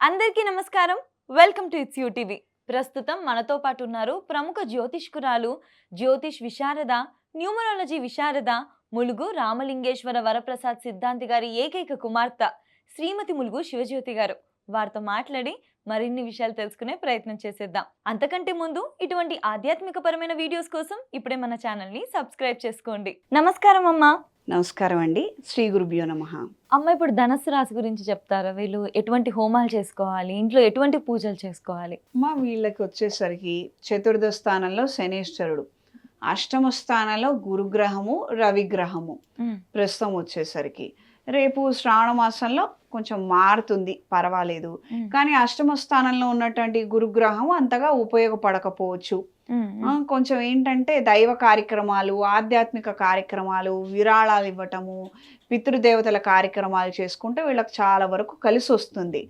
అందరికీ నమస్కారం. Welcome to it's you TV. ప్రస్తుతం మనతో పాటు ఉన్నారు ప్రముఖ జ్యోతిష్కురాలు, జ్యోతిష్ విశారద, న్యూమరాలజీ విశారద, ములుగు రామలింగేశ్వర వరప్రసాద్ సిద్ధాంతి గారి ఏకైక కుమార్తె శ్రీమతి ములుగు శివజ్యోతి గారు. వారితో మాట్లాడి మరిన్ని విషయాలు తెలుసుకునే ప్రయత్నం చేసేద్దాం. అంతకంటే ముందు ఇటువంటి ఆధ్యాత్మికపరమైన వీడియోస్ కోసం ఇప్పుడే మన ఛానల్ని సబ్స్క్రైబ్ చేసుకోండి. నమస్కారం అమ్మా. నమస్కారం అండి. శ్రీ గురుభ్యో నమః. అమ్మ, ఇప్పుడు ధనస్సు రాశి గురించి చెప్తారా? వీళ్ళు ఎటువంటి హోమాలు చేసుకోవాలి, ఇంట్లో ఎటువంటి పూజలు చేసుకోవాలి? వీళ్ళకి వచ్చేసరికి చతుర్థ స్థానంలో శనేశ్వరుడు, అష్టమ స్థానంలో గురుగ్రహము, రవిగ్రహము ప్రస్తుతం వచ్చేసరికి. రేపు శ్రావణ మాసంలో కొంచెం మారుతుంది, పర్వాలేదు. కానీ అష్టమ స్థానంలో ఉన్నటువంటి గురుగ్రహం అంతగా ఉపయోగపడకపోవచ్చు. కొంచెం ఏంటంటే దైవ కార్యక్రమాలు, ఆధ్యాత్మిక కార్యక్రమాలు, విరాళాలు ఇవ్వటము, పితృదేవతల కార్యక్రమాలు చేసుకుంటే వీళ్ళకి చాలా వరకు కలిసి వస్తుంది.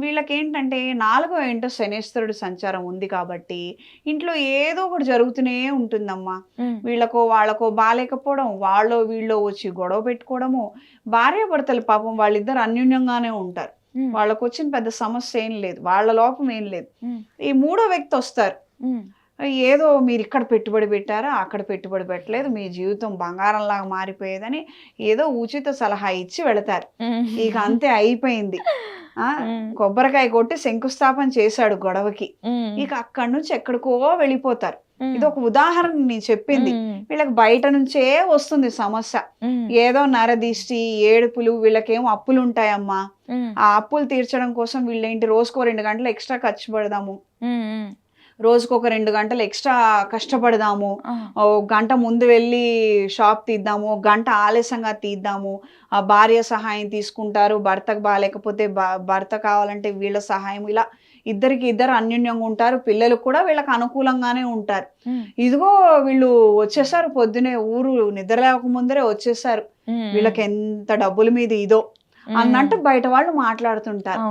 వీళ్ళకి ఏంటంటే 4వ ఇంట శనేశ్వరుడు సంచారం ఉంది కాబట్టి ఇంట్లో ఏదో ఒకటి జరుగుతూనే ఉంటుందమ్మా. వీళ్ళకో వాళ్ళకో బాగాలేకపోవడం, వాళ్ళో వీళ్ళో వచ్చి గొడవ పెట్టుకోవడము. భార్యాభర్తలు పాపం వాళ్ళిద్దరు అన్యోన్యంగానే ఉంటారు. వాళ్ళకు వచ్చిన పెద్ద సమస్య ఏం లేదు, వాళ్ళ లోపం ఏం లేదు. ఈ 3వ వ్యక్తి వస్తారు. ఏదో మీరు ఇక్కడ పెట్టుబడి పెట్టారా, అక్కడ పెట్టుబడి పెట్టలేదు, మీ జీవితం బంగారంలాగా మారిపోయేదని ఏదో ఉచిత సలహా ఇచ్చి వెళతారు. ఇక అంతే, అయిపోయింది. కొబ్బరికాయ కొట్టి శంకుస్థాపన చేశాడు గొడవకి. ఇక అక్కడి నుంచి ఎక్కడికో వెళ్ళిపోతారు. ఇది ఒక ఉదాహరణ నేను చెప్పింది. వీళ్ళకి బయట నుంచే వస్తుంది సమస్య. ఏదో నరదిష్టి, ఏడుపులు, వీళ్ళకేమో అప్పులు ఉంటాయమ్మా. ఆ అప్పులు తీర్చడం కోసం వీళ్ళేంటి రోజుకో 2 గంటలు ఎక్స్ట్రా ఖర్చు పెడదాము, రోజుకు ఒక 2 గంటలు ఎక్స్ట్రా కష్టపడదాము, గంట ముందు వెళ్ళి షాప్ తీద్దాము, గంట ఆలస్యంగా తీద్దాము. భార్య సహాయం తీసుకుంటారు, భర్తకు బాగాలేకపోతే భర్త కావాలంటే వీళ్ళ సహాయం. ఇలా ఇద్దరు అన్యోన్యంగా ఉంటారు. పిల్లలు కూడా వీళ్ళకి అనుకూలంగానే ఉంటారు. ఇదిగో వీళ్ళు వచ్చేసారు, పొద్దునే ఊరు నిద్ర లేక ముందరే వచ్చేసారు, వీళ్ళకి ఎంత డబ్బుల మీద ఇదో అన్నట్టు బయట వాళ్ళు మాట్లాడుతుంటారు.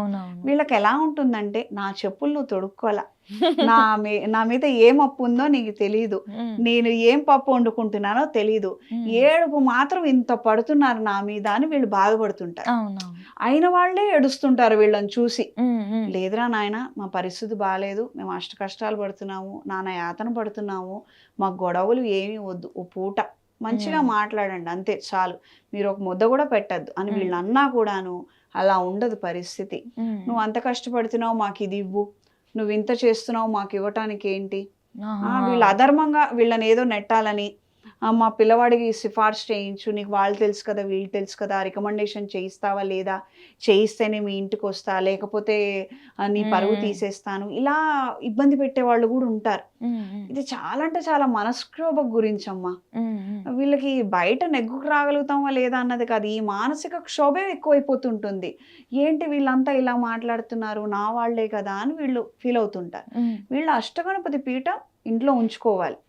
వీళ్ళకి ఎలా ఉంటుందంటే, నా చెప్పులు నువ్వు తొడుక్కోవాలా, నా మీద ఏం అప్పు ఉందో నీకు తెలీదు, నేను ఏం పప్పు వండుకుంటున్నానో తెలీదు, ఏడుపు మాత్రం ఇంత పడుతున్నారు నా మీద అని వీళ్ళు బాధపడుతుంటారు. అయిన వాళ్ళే ఏడుస్తుంటారు వీళ్ళని చూసి. లేదురా నాయన, మా పరిస్థితి బాగాలేదు, మేము అష్ట కష్టాలు పడుతున్నాము, నానా యాతన పడుతున్నాము, మా గొడవలు ఏమీ వద్దు, ఓ పూట మంచిగా మాట్లాడండి అంతే చాలు, మీరు ఒక ముద్ద కూడా పెట్టద్దు అని వీళ్ళు అన్నా కూడాను అలా ఉండదు పరిస్థితి. నువ్వు అంత కష్టపడుతున్నావు, మాకు ఇది ఇవ్వు, నువ్వు ఇంత చేస్తున్నావు, మాకు ఇవ్వటానికి ఏంటి. వీళ్ళు అధర్మంగా వీళ్ళని ఏదో నెట్టాలని, మా పిల్లవాడికి సిఫార్సు చేయించు, నీకు వాళ్ళు తెలుసు కదా వీళ్ళు తెలుసు కదా, రికమెండేషన్ చేయిస్తావా లేదా, చేయిస్తేనే మీ ఇంటికి వస్తా, లేకపోతే నీ పరువు తీసేస్తాను, ఇలా ఇబ్బంది పెట్టే వాళ్ళు కూడా ఉంటారు. ఇది చాలా అంటే చాలా మనస్క్షోభ గురించి అమ్మా. వీళ్ళకి బయట నెగ్గుకు రాగలుగుతామా లేదా అన్నది కాదు, ఈ మానసిక క్షోభే ఎక్కువైపోతుంటుంది. ఏంటి వీళ్ళంతా ఇలా మాట్లాడుతున్నారు, నా వాళ్లే కదా అని వీళ్ళు ఫీల్ అవుతుంటారు. వీళ్ళు అష్టగణపతి పీఠం ఇంట్లో ఉంచుకోవాలి.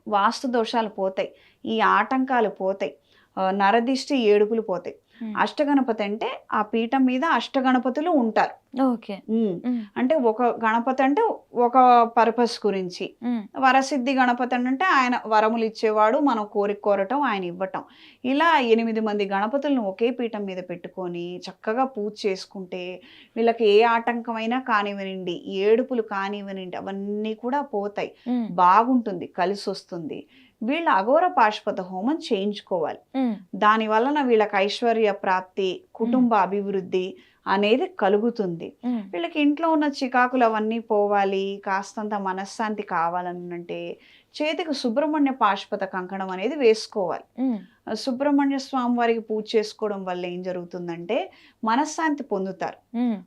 వాస్తు దోషాలు పోతాయి, ఈ ఆటంకాలు పోతాయి, నరదిష్టి, ఏడుపులు పోతాయి. అష్టగణపతి అంటే ఆ పీఠం మీద అష్టగణపతులు ఉంటారు. అంటే ఒక గణపతి అంటే ఒక పర్పస్ గురించి, వరసిద్ధి గణపతి అంటే ఆయన వరములు ఇచ్చేవాడు, మనం కోరటం, ఆయన ఇవ్వటం. ఇలా 8 మంది గణపతులను ఒకే పీఠం మీద పెట్టుకొని చక్కగా పూజ చేసుకుంటే వీళ్ళకి ఏ ఆటంకమైనా కానివ్వనండి, ఏడుపులు కానివ్వనండి, అవన్నీ కూడా పోతాయి, బాగుంటుంది, కలిసి వస్తుంది. వీళ్ళ అఘోర పాశుపత హోమం చేయించుకోవాలి. దాని వలన వీళ్ళకి ఐశ్వర్య ప్రాప్తి, కుటుంబ అభివృద్ధి అనేది కలుగుతుంది. వీళ్ళకి ఇంట్లో ఉన్న చికాకులు అవన్నీ పోవాలి, కాస్తంత మనశ్శాంతి కావాలనంటే చేతికి సుబ్రహ్మణ్య పాశుపత కంకణం అనేది వేసుకోవాలి. సుబ్రహ్మణ్య స్వామి వారికి పూజ చేసుకోవడం వల్ల ఏం జరుగుతుందంటే మనశ్శాంతి పొందుతారు.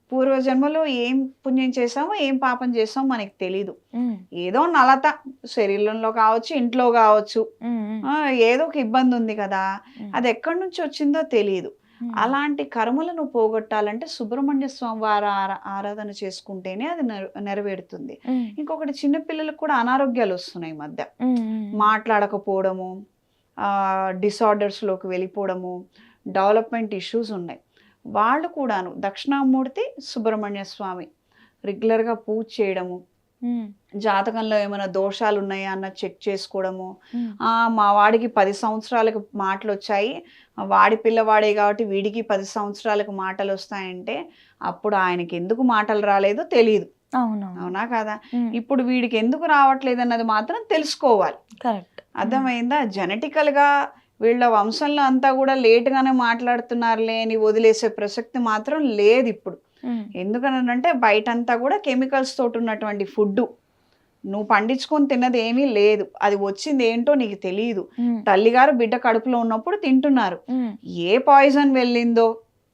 పూర్వజన్మలో ఏం పుణ్యం చేసామో ఏం పాపం చేసామో మనకి తెలీదు, ఏదో నలత శరీరంలో కావచ్చు, ఇంట్లో కావచ్చు, ఏదో ఒక ఇబ్బంది ఉంది కదా, అది ఎక్కడి నుంచి వచ్చిందో తెలియదు. అలాంటి కర్మలను పోగొట్టాలంటే సుబ్రహ్మణ్య స్వామి వారి ఆరాధన చేసుకుంటేనే అది నెరవేరుతుంది. ఇంకొకటి, చిన్నపిల్లలకు కూడా అనారోగ్యాలు వస్తున్నాయి ఈ మధ్య, మాట్లాడకపోవడము, డిసార్డర్స్లోకి వెళ్ళిపోవడము, డెవలప్మెంట్ ఇష్యూస్ ఉన్నాయి. వాళ్ళు కూడాను దక్షిణామూర్తి సుబ్రహ్మణ్య స్వామి రెగ్యులర్గా పూజ చేయడము, జాతకంలో ఏమైనా దోషాలు ఉన్నాయా అన్న చెక్ చేసుకోవడము. ఉమ్, మా వాడికి 10 సంవత్సరాలకు మాటలు వచ్చాయి, వాడి పిల్లవాడే కాబట్టి వీడికి 10 సంవత్సరాలకు మాటలు వస్తాయంటే అప్పుడు ఆయనకి ఎందుకు మాటలు రాలేదో తెలియదు. అవునవును. అవునా కదా? ఉమ్, ఇప్పుడు వీడికి ఎందుకు రావట్లేదు అన్నది మాత్రం తెలుసుకోవాలి. కరెక్ట్. అర్థమైందా? జెనెటికల్గా వీళ్ళ వంశంలో అంతా కూడా లేటుగానే మాట్లాడుతున్నారులే అని వదిలేసే ప్రసక్తి మాత్రం లేదు ఇప్పుడు. ఉమ్, ఎందుకనంటే బయటంతా కూడా కెమికల్స్ తోటి ఉన్నటువంటి ఫుడ్, నువ్వు పండించుకొని తిన్నది ఏమీ లేదు, అది వచ్చింది ఏంటో నీకు తెలియదు. ఉమ్, తల్లిగారు బిడ్డ కడుపులో ఉన్నప్పుడు తింటున్నారు, ఉమ్, ఏ పాయిజన్ వెళ్ళిందో,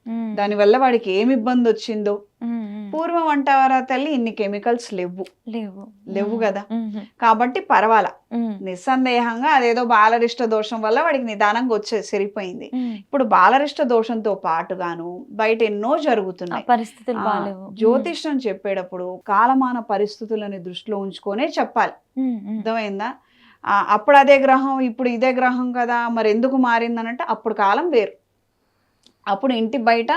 ఉమ్, దానివల్ల వాడికి ఏమి ఇబ్బంది వచ్చిందో. ఉమ్, ఉమ్, పూర్వం అంటావారా తల్లి ఇన్ని కెమికల్స్ లేవు లేవు. లేవు కదా, ఉమ్, కాబట్టి పర్వాలా. ఉమ్, నిస్సందేహంగా అదేదో బాలరిష్ట దోషం వల్ల వాడికి నిదానంగా సరిపోయింది. ఉమ్, ఇప్పుడు బాలరిష్ట దోషంతో పాటుగాను బయట ఎన్నో ఆ జరుగుతున్నాయి. పరిస్థితులు బాలేవు. జ్యోతిష్యం చెప్పేటప్పుడు కాలమాన పరిస్థితులని దృష్టిలో ఉంచుకొనే చెప్పాలి. ఉమ్, ఉమ్, అర్థమైందా? అప్పుడు అదే గ్రహం ఇప్పుడు ఇదే గ్రహం కదా, మరి ఎందుకు మారిందనంటే అప్పుడు కాలం వేరు. అప్పుడు ఇంటి బయట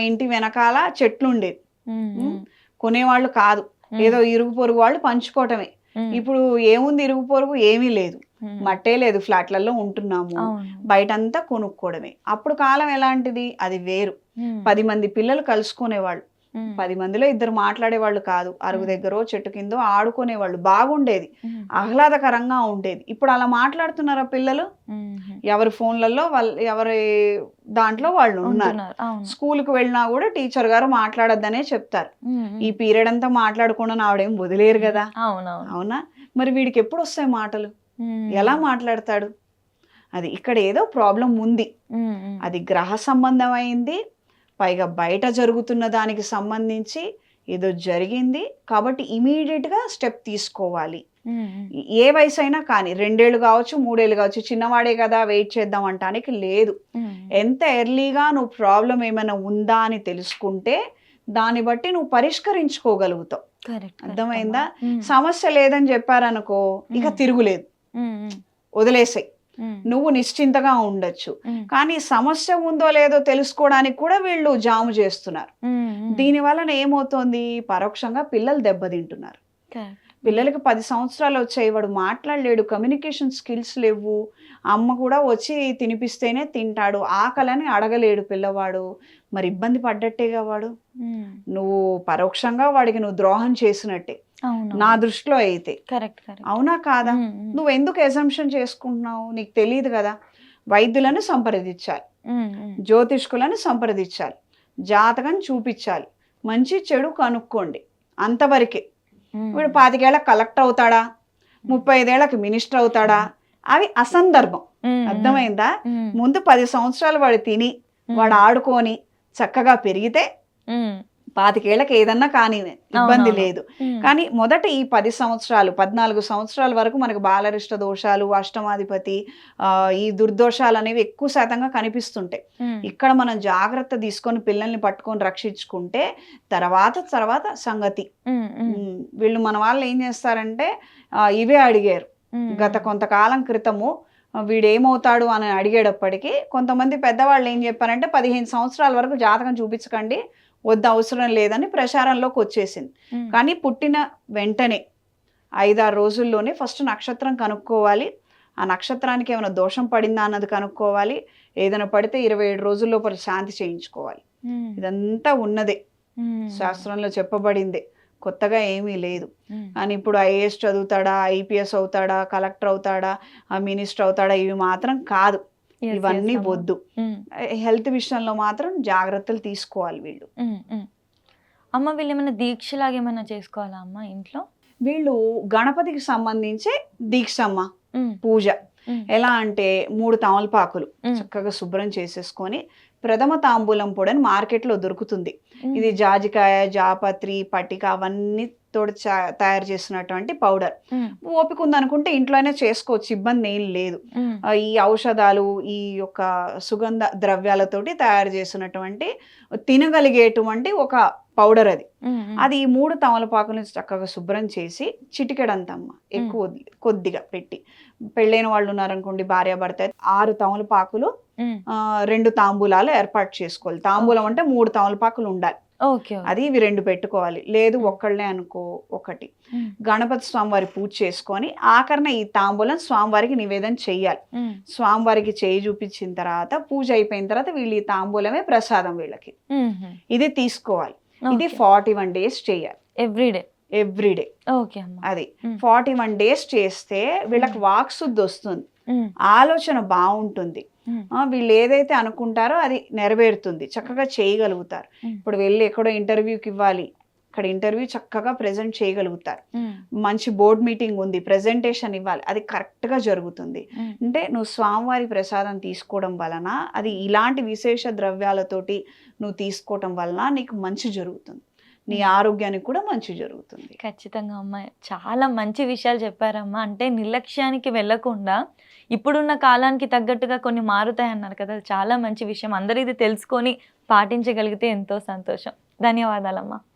ఇంటి వెనకాల చెట్లు ఉండేది, ఉమ్, ఉమ్, కొనేవాళ్ళు కాదు, ఏదో ఇరుగు పొరుగు వాళ్ళు పంచుకోవటమే. ఉమ్, ఇప్పుడు ఏముంది, ఇరుగు పొరుగు ఏమీ లేదు, ఉమ్, మట్టే లేదు, ఫ్లాట్లలో ఉంటున్నాము, అవును. బయటంతా కొనుక్కోవడమే. అప్పుడు కాలం ఎలాంటిది, అది వేరు. ఉమ్, 10 మంది పిల్లలు కలుసుకునేవాళ్ళు, ఉమ్, 10 మందిలో 2 మాట్లాడేవాళ్ళు కాదు, అరుగు దగ్గర చెట్టు కింద ఆడుకునేవాళ్ళు, బాగుండేది, ఉమ్, ఆహ్లాదకరంగా ఉండేది. ఇప్పుడు అలా మాట్లాడుతున్నారా పిల్లలు? ఉమ్, ఎవరి ఫోన్లలో వాళ్ళు, ఎవరి దాంట్లో వాళ్ళు ఉన్నారు. ఉంటున్నారు. అవును. స్కూల్కి వెళ్ళినా కూడా టీచర్ గారు మాట్లాడొద్దనే చెప్తారు. ఉమ్, ఉమ్, ఈ పీరియడ్ అంతా మాట్లాడకుండా ఆవిడేం వదిలేరు కదా. అవునవును. అవునా? మరి వీడికి ఎప్పుడు వస్తాయి మాటలు, ఉమ్, ఎలా మాట్లాడతాడు? అది ఇక్కడ ఏదో ప్రాబ్లం ఉంది. ఉమ్, ఉమ్, అది గ్రహ సంబంధమైంది, పైగా బయట జరుగుతున్న దానికి సంబంధించి ఏదో జరిగింది కాబట్టి ఇమీడియట్గా స్టెప్ తీసుకోవాలి. ఉమ్, ఉమ్, ఏ వయసు అయినా కానీ, 2 ఏళ్ళు కావచ్చు, 3 ఏళ్ళు కావచ్చు, చిన్నవాడే కదా వెయిట్ చేద్దాం అంటానికి లేదు. ఉమ్, ఎంత ఎర్లీగా నువ్వు ప్రాబ్లం ఏమైనా ఉందా అని తెలుసుకుంటే దాన్ని బట్టి నువ్వు పరిష్కరించుకోగలుగుతావు. కరెక్ట్. అర్థమైందా? ఉమ్, సమస్య లేదని చెప్పారనుకో ఇక తిరుగులేదు, ఉమ్, ఉమ్, వదిలేసాయి, ఉమ్, నువ్వు నిశ్చింతగా ఉండొచ్చు. ఉమ్, కానీ సమస్య ఉందో లేదో తెలుసుకోవడానికి కూడా వీళ్ళు జాము చేస్తున్నారు. ఉమ్, ఉమ్, దీని వలన ఏమవుతోంది, పరోక్షంగా పిల్లలు దెబ్బతింటున్నారు. కరెక్ట్. పిల్లలకి 10 సంవత్సరాలు వచ్చాయి, వాడు మాట్లాడలేడు, కమ్యూనికేషన్ స్కిల్స్ లేవు, అమ్మ కూడా వచ్చి తినిపిస్తేనే తింటాడు, ఆకలని అడగలేడు పిల్లవాడు, మరి ఇబ్బంది పడ్డట్టేగా వాడు. ఉమ్, నువ్వు పరోక్షంగా వాడికి నువ్వు ద్రోహం చేసినట్టే అవును. నా దృష్టిలో అయితే. కరెక్ట్. కరెక్ట్. అవునా కాదా? ఉమ్, ఉమ్, నువ్వు ఎందుకు ఎజంప్షన్ చేసుకుంటున్నావు? నీకు తెలియదు కదా. వైద్యులను సంప్రదించాలి, ఉమ్, ఉమ్, జ్యోతిష్కులను సంప్రదించాలి, జాతకం చూపించాలి, మంచి చెడు కనుక్కోండి, అంతవరకే. ఉమ్, వీడు 25 ఏళ్ళకి కలెక్టర్ అవుతాడా, 35 ఏళ్ళకి మినిస్టర్ అవుతాడా, అవి అసందర్భం. ఉమ్, అర్థమైందా? ఉమ్, ముందు 10 సంవత్సరాలు వాడు తిని వాడు ఆడుకొని చక్కగా పెరిగితే ఉమ్, 25 ఏళ్ళకి ఏదన్నా కానీ ఇబ్బంది అవునవును. లేదు. ఉమ్, కానీ మొదట ఈ 10 సంవత్సరాలు 14 సంవత్సరాల వరకు మనకు బాలరిష్ట దోషాలు, అష్టమాధిపతి, ఈ దుర్దోషాలు అనేవి ఎక్కువ శాతంగా కనిపిస్తుంటాయి. ఉమ్, ఇక్కడ మనం జాగ్రత్త తీసుకొని పిల్లల్ని పట్టుకొని రక్షించుకుంటే తర్వాత సంగతి. ఉమ్, ఉమ్, వీళ్ళు మన వాళ్ళు ఏం చేస్తారంటే ఇవే అడిగారు ఉమ్, గత కొంతకాలం క్రితము, వీడేమవుతాడు అని అడిగేటప్పటికి కొంతమంది పెద్దవాళ్ళు ఏం చెప్పారంటే 15 సంవత్సరాల వరకు జాతకం చూపించకండి, వద్దు, అవసరం లేదని ప్రచారంలోకి వచ్చేసింది. ఉమ్, కానీ పుట్టిన వెంటనే 5-6 రోజుల్లోనే ఫస్ట్ నక్షత్రం కనుక్కోవాలి, ఆ నక్షత్రానికి ఏమైనా దోషం పడిందా అన్నది కనుక్కోవాలి, ఏదైనా పడితే 27 రోజుల లోపల శాంతి చేయించుకోవాలి. ఉమ్, ఇదంతా ఉన్నదే, ఉమ్, శాస్త్రంలో చెప్పబడిందే, కొత్తగా ఏమీ లేదు. ఉమ్, కానీ ఇప్పుడు ఐఏఎస్ చదువుతాడా, ఐపీఎస్ అవుతాడా, కలెక్టర్ అవుతాడా, మినిస్టర్ అవుతాడా, ఇవి మాత్రం కాదు. yes, ఇవన్నీ yes, అమ్మ. వద్దు. ఉమ్, హెల్త్ విషయంలో మాత్రం జాగ్రత్తలు తీసుకోవాలి వీళ్ళు. ఉమ్, ఉమ్. అమ్మ, వీళ్ళు ఏమైనా దీక్షలాగా ఏమైనా చేసుకోవాలా అమ్మ ఇంట్లో? వీళ్ళు గణపతికి సంబంధించే దీక్షమ్మ ఉమ్, పూజ. ఉమ్, ఎలా అంటే 3 తమలపాకులు ఉమ్, చక్కగా శుభ్రం చేసేసుకొని, ప్రథమ తాంబూలం పొడి అని మార్కెట్లో దొరుకుతుంది. ఉమ్, ఇది జాజికాయ, జాపత్రి, పట్టిక అవన్నీ తోడు తయారు చేసినటువంటి పౌడర్. ఉమ్, ఓపిక ఉందనుకుంటే ఇంట్లోనే చేసుకోవచ్చు, ఇబ్బంది ఏం లేదు. ఉమ్, ఈ ఔషధాలు, ఈ యొక్క సుగంధ ద్రవ్యాలతోటి తయారు చేసినటువంటి తినగలిగేటువంటి ఒక పౌడర్ అది. అది ఈ 3 తమలపాకులను చక్కగా శుభ్రం చేసి చిటికెడంతమ్మ ఎక్కువ కొద్దిగా పెట్టి, పెళ్ళైన వాళ్ళు ఉన్నారనుకోండి భార్యాభర్త, 6 తమలపాకులు 2 తాంబూలాలు ఏర్పాటు చేసుకోవాలి. తాంబూలం అంటే 3 తమలపాకులు ఉండాలి. ఓకే. అది ఇవి 2 పెట్టుకోవాలి. లేదు ఒక్కళ్ళే అనుకో ఒకటి. గణపతి స్వామివారి పూజ చేసుకొని ఆఖరణ ఈ తాంబూలం స్వామివారికి నివేదన చెయ్యాలి. స్వామివారికి చేయి చూపించిన తర్వాత పూజ అయిపోయిన తర్వాత వీళ్ళు ఈ తాంబూలమే ప్రసాదం వీళ్ళకి. ఇది తీసుకోవాలి. ఇది 41 days చేయాలి. ఎవ్రీడే. ఓకే అమ్మ. అది 41 days చేస్తే వీళ్ళకి వాక్శుద్ధి వస్తుంది, ఆలోచన బాగుంటుంది, వీళ్ళు ఏదైతే అనుకుంటారో అది నెరవేరుతుంది, చక్కగా చేయగలుగుతారు. ఇప్పుడు వెళ్ళి ఎక్కడో ఇంటర్వ్యూకి ఇవ్వాలి, ఇక్కడ ఇంటర్వ్యూ చక్కగా ప్రెజెంట్ చేయగలుగుతారు. మంచి బోర్డ్ మీటింగ్ ఉంది, ప్రెజెంటేషన్ ఇవ్వాలి, అది కరెక్ట్గా జరుగుతుంది. అంటే నువ్వు స్వామివారి ప్రసాదం తీసుకోవడం వలన, అది ఇలాంటి విశేష ద్రవ్యాలతోటి నువ్వు తీసుకోవటం వలన నీకు మంచి జరుగుతుంది, నీ ఆరోగ్యానికి కూడా మంచి జరుగుతుంది. ఖచ్చితంగా అమ్మ, చాలా మంచి విషయాలు చెప్పారమ్మా. అంటే నిర్లక్ష్యానికి వెళ్ళకుండా ఇప్పుడున్న కాలానికి తగ్గట్టుగా కొన్ని మారుతాయి అన్నారు కదా, చాలా మంచి విషయం. అందరూ ఇది తెలుసుకొని పాటించగలిగితే ఎంతో సంతోషం. ధన్యవాదాలమ్మా.